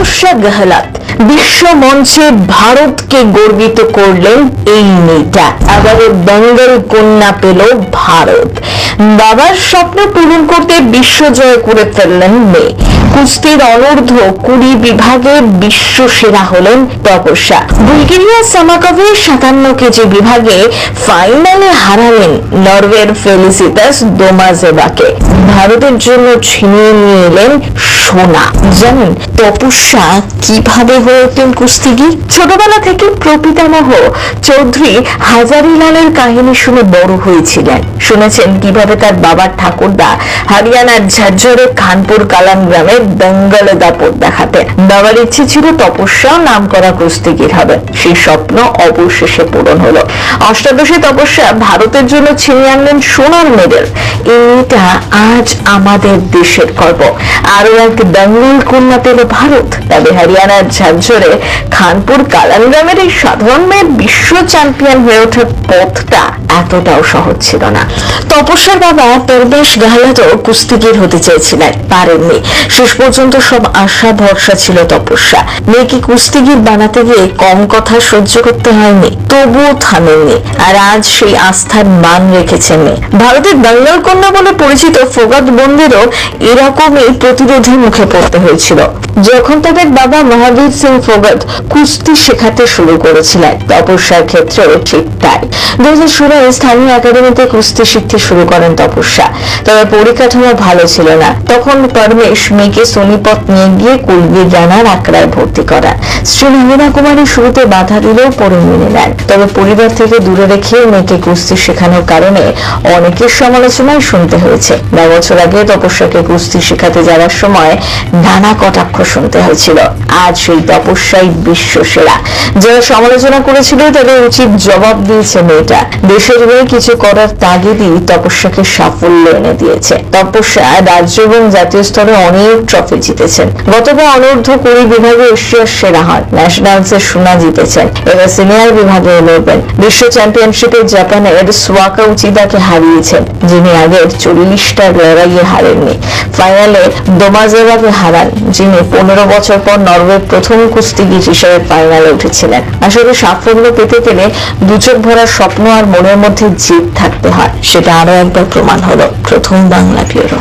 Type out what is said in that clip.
তপস্যা গেহলত বিশ্ব মঞ্চে ভারতকে গর্বিত করলেন এই মেয়েটা। আবারও বেঙ্গল কন্যা পেল ভারত। বাবার স্বপ্ন পূরণ করতে বিশ্ব জয় করে ফেললেন মেয়ে। কুস্তির অনূর্ধ্ব 20 বিভাগে বিশ্ব সেরা হলেন তপস্যা। বুলগেরিয়া সামাকভে 57 কেজি বিভাগে ফাইনালে হারালেন নরওয়ের ফেলিসিতাস দোমাজেভাকে। ভারতের জন্য ছিনিয়ে নিয়ে এলেন সোনা। জানেন তপস্যা কিভাবে হয়ে উঠলেন কুস্তিগির? ছোটবেলা থেকে প্রপিতামহ চৌধুরী হাজারিলালের কাহিনী শুনে বড় হয়েছিলেন। শুনেছেন কিভাবে তার বাবার ঠাকুরদা হরিয়ানার ঝজ্জরে খানপুর কালাম গ্রামে বেঙ্গলে দাপট দেখাতেন। বাবার ইচ্ছে ছিল তপস্যাও নাম করা কুস্তিগির হবে। সেই স্বপ্ন অবশেষে পূরণ হলো। অষ্টাদশে তপস্যা ভারতের জন্য ছিনিয়ে আনলেন সোনার মেডেল। এটা আজ আমাদের দেশের গর্ব। আরো এক বেঙ্গল কন্যা পেল ভারত। তবে হরিয়ানার ঝজ্জরে খানপুর কালাম গ্রামের এই সাধারণ মেয়ের বিশ্ব চ্যাম্পিয়ন হয়ে ওঠার পথটা এতটাও সহজ ছিল না। তপস্যার বাবা পরবেশ গেহলতও কুস্তিগির হতে চেয়েছিলেন, পারেননি। শেষ পর্যন্ত সব আশা ভরসা ছিল তপস্যা। মেয়েকে কুস্তিগির বানাতে গিয়ে কম কথা সহ্য করতে হয়নি, তবুও থামেননি। আর আজ সেই আস্থার মান রেখেছেন মেয়ে। ভারতের বেঙ্গল কন্যা বলে পরিচিত ফোগাত বন্দেরও এরকমই প্রতিরোধের মুখে পড়তে হয়েছিল যখন তাদের বাবা মহাবীর সিং ফোগাত কুস্তি শেখাতে শুরু করেছিলেন। তপস্যার ক্ষেত্রেও ঠিক তাই। 2016 স্থানীয় একাডেমিতে কুস্তি শিখতে শুরু করেন তপস্যা। তবে পরিকাঠামো ভালো ছিল না। তখন পরমেশ মেয়েকে সোনিপত নিয়ে গিয়ে কুলবীর রানার আখড়ায় ভর্তি করান। শ্রী নবীনা কুমারী শুরুতে বাধা দিলেও পরে মেনে নেন। তবে পরিবার থেকে দূরে রেখে মেয়েকে কুস্তি শেখানোর কারণে অনেকের সমালোচনায় শুনতে হয়েছে। 9 বছর আগে তপস্যাকে কুস্তি শেখাতে যাওয়ার সময় নানা কটাক্ষ শুনতে হয়েছিল। আজ সেই তপস্যাই বিশ্ব সেরা। যারা সমালোচনা করেছিল তাদের উচিত জবাব দিয়েছে মেয়েটা। দেশের হয়ে কিছু করার তাগিদই তপস্যাকে সাফল্য এনে দিয়েছে। তপস্যা রাজ্য এবং জাতীয় স্তরে অনেক ট্রফি জিতেছেন। গতবার অনূর্ধ্ব 20 বিভাগে এশিয়ার সেরা হন। ন্যাশনালসের সোনা জিতেছেন। এবার সিনিয়র বিভাগে লড়বেন। বিশ্ব চ্যাম্পিয়নশিপে জাপানের সোয়াকা উচিদাকে হারিয়েছেন, যিনি আগের 40টা লড়াইয়ে হারেননি। ফাইনালে দোমাজেভাকে হারান, যিনি 15 বছর পর নরওয়ের প্রথম কুস্তিগির হিসেবে ফাইনালে উঠেছিলেন। আসলে সাফল্য পেতে গেলে দুচোখ ভরা স্বপ্ন আর মনের মধ্যে জিদ থাকতে হয়। সেটা আরো একবার প্রমাণ হলো প্রথম বাংলা ব্যুরো।